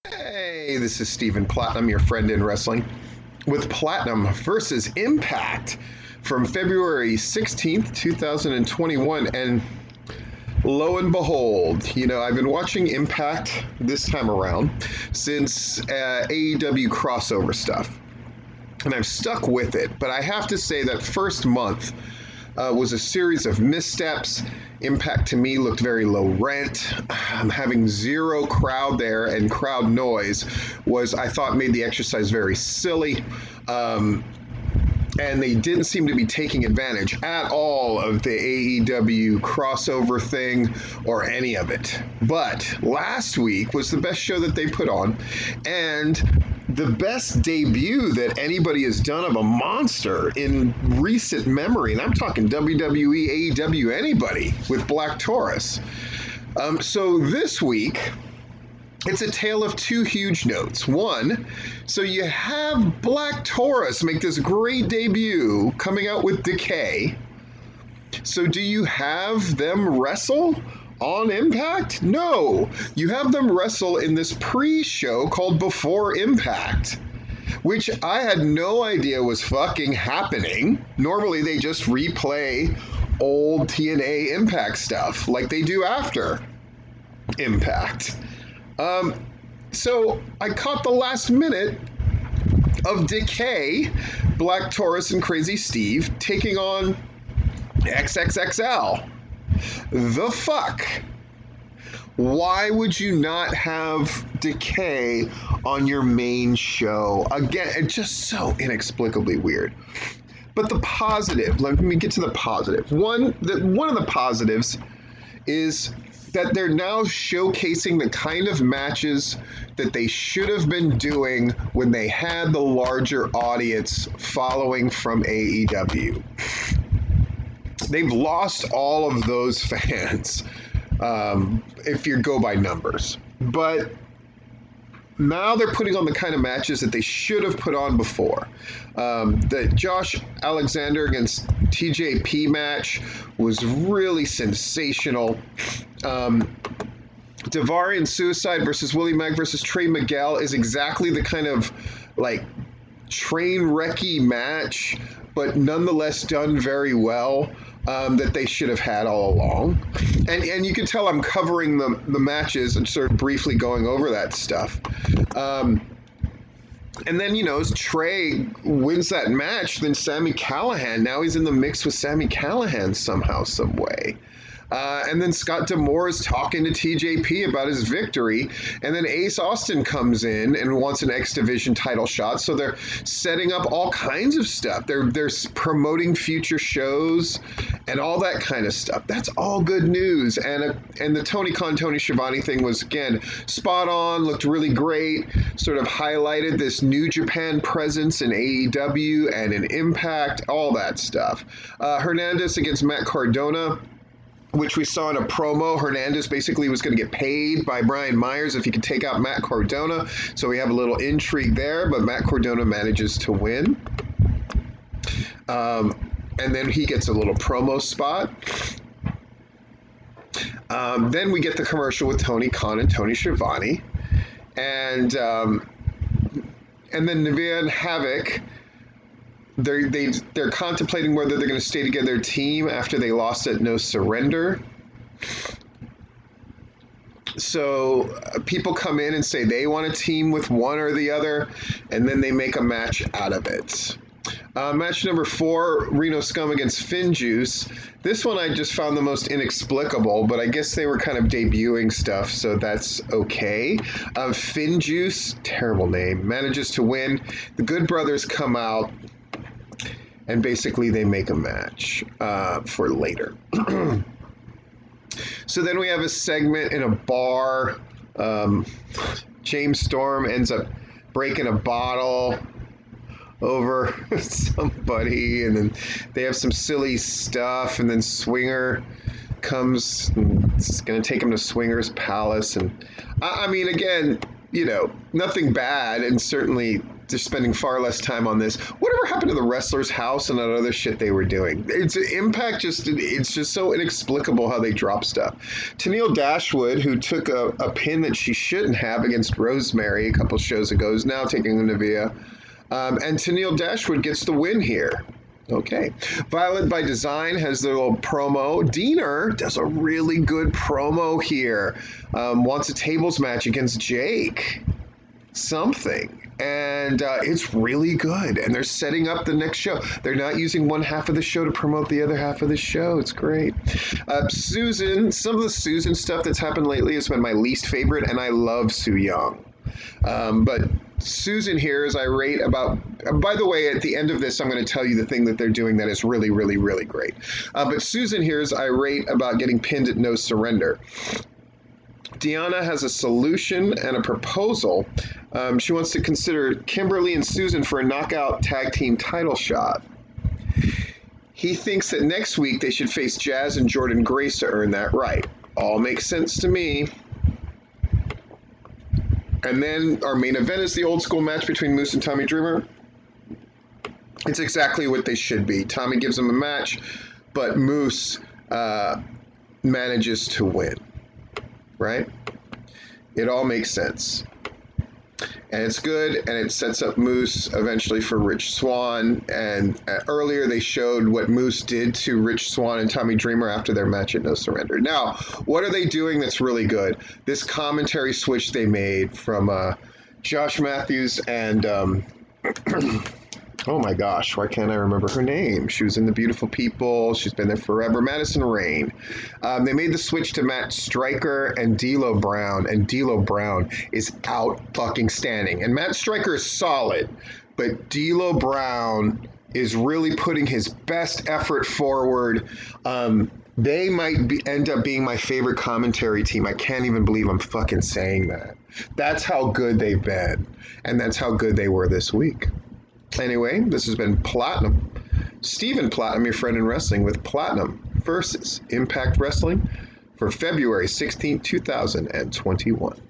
Hey, this is Stephen Platinum, your friend in wrestling, with Platinum versus Impact from February 16th, 2021. And lo and behold, I've been watching Impact this time around since AEW crossover stuff, and I've stuck with it. But I have to say that first month was a series of missteps. Impact to me looked very low rent. Having zero crowd there and crowd noise I thought, made the exercise very silly. And they didn't seem to be taking advantage at all of the AEW crossover thing or any of it. But last week was the best show that they put on, and the best debut that anybody has done of a monster in recent memory. And I'm talking WWE, AEW, anybody with Black Taurus. So this week, it's a tale of two huge notes. One, so you have Black Taurus make this great debut coming out with Decay. So do you have them wrestle on Impact? No. You have them wrestle in this pre-show called Before Impact, which I had no idea was fucking happening. Normally they just replay old TNA Impact stuff like they do after Impact. So I caught the last minute of Decay, Black Taurus and Crazy Steve taking on XXXL. The fuck? Why would you not have Decay on your main show? Again, it's just so inexplicably weird. But the positive, let me get to the positive. One of the positives is that they're now showcasing the kind of matches that they should have been doing when they had the larger audience following from AEW. They've lost all of those fans, if you go by numbers. But now they're putting on the kind of matches that they should have put on before. The Josh Alexander against TJP match was really sensational. Daivari and Suicide versus Willie Mack versus Trey Miguel is exactly the kind of train wrecky match, but nonetheless done very well, that they should have had all along. And you can tell I'm covering the matches and sort of briefly going over that stuff. And then, as Trey wins that match, then Sami Callihan, now he's in the mix with Sami Callihan somehow, some way. And then Scott D'Amore is talking to TJP about his victory. And then Ace Austin comes in and wants an X Division title shot. So they're setting up all kinds of stuff. They're promoting future shows and all that kind of stuff. That's all good news. And the Tony Khan, Tony Schiavone thing was, again, spot on, looked really great, sort of highlighted this New Japan presence in AEW and in Impact, all that stuff. Hernandez against Matt Cardona, which we saw in a promo. Hernandez basically was going to get paid by Brian Myers if he could take out Matt Cardona. So we have a little intrigue there, but Matt Cardona manages to win. And then he gets a little promo spot. Then we get the commercial with Tony Khan and Tony Schiavone. And then Nevaeh and Havoc, they're contemplating whether they're going to stay together their team after they lost at No Surrender. So people come in and say they want to team with one or the other, and then they make a match out of it. Match number 4, Reno Scum against Finn Juice. This one I just found the most inexplicable, but I guess they were kind of debuting stuff, so that's okay. Finn Juice, terrible name, manages to win. The Good Brothers come out, and basically they make a match for later. So then we have a segment in a bar. James Storm ends up breaking a bottle over somebody, and then they have some silly stuff, and then Swinger comes and is going to take him to Swinger's Palace. And I mean, again, nothing bad, and certainly they're spending far less time on this. Whatever happened to the wrestler's house and that other shit they were doing? It's Impact. It's just so inexplicable how they drop stuff. Tennille Dashwood, who took a pin that she shouldn't have against Rosemary a couple shows ago, is now taking Nevaeh. And Tennille Dashwood gets the win here. Okay. Violent by Design has their little promo. Diener does a really good promo here. Wants a tables match against Jake. Something. And it's really good. And they're setting up the next show. They're not using one half of the show to promote the other half of the show. It's great. Susan, some of the Susan stuff that's happened lately has been my least favorite, and I love Su Yung. But Susan here is irate about, by the way, at the end of this, I'm going to tell you the thing that they're doing that is really, really, really great. But Susan here is irate about getting pinned at No Surrender. Deanna has a solution and a proposal. She wants to consider Kimberly and Susan for a knockout tag team title shot. He thinks that next week they should face Jazz and Jordan Grace to earn that right. All makes sense to me. And then our main event is the old school match between Moose and Tommy Dreamer. It's exactly what they should be. Tommy gives them a match, but Moose manages to win. Right? It all makes sense. And it's good, and it sets up Moose eventually for Rich Swann. And earlier they showed what Moose did to Rich Swann and Tommy Dreamer after their match at No Surrender. Now, what are they doing that's really good? This commentary switch they made from Josh Matthews and oh my gosh, why can't I remember her name? She was in The Beautiful People. She's been there forever. Madison Rain. They made the switch to Matt Stryker and D'Lo Brown, and D'Lo Brown is out fucking standing. And Matt Stryker is solid, but D'Lo Brown is really putting his best effort forward. They might end up being my favorite commentary team. I can't even believe I'm fucking saying that. That's how good they've been, and that's how good they were this week. Anyway, this has been Platinum. Stephen Platinum, your friend in wrestling, with Platinum versus Impact Wrestling for February 16, 2021.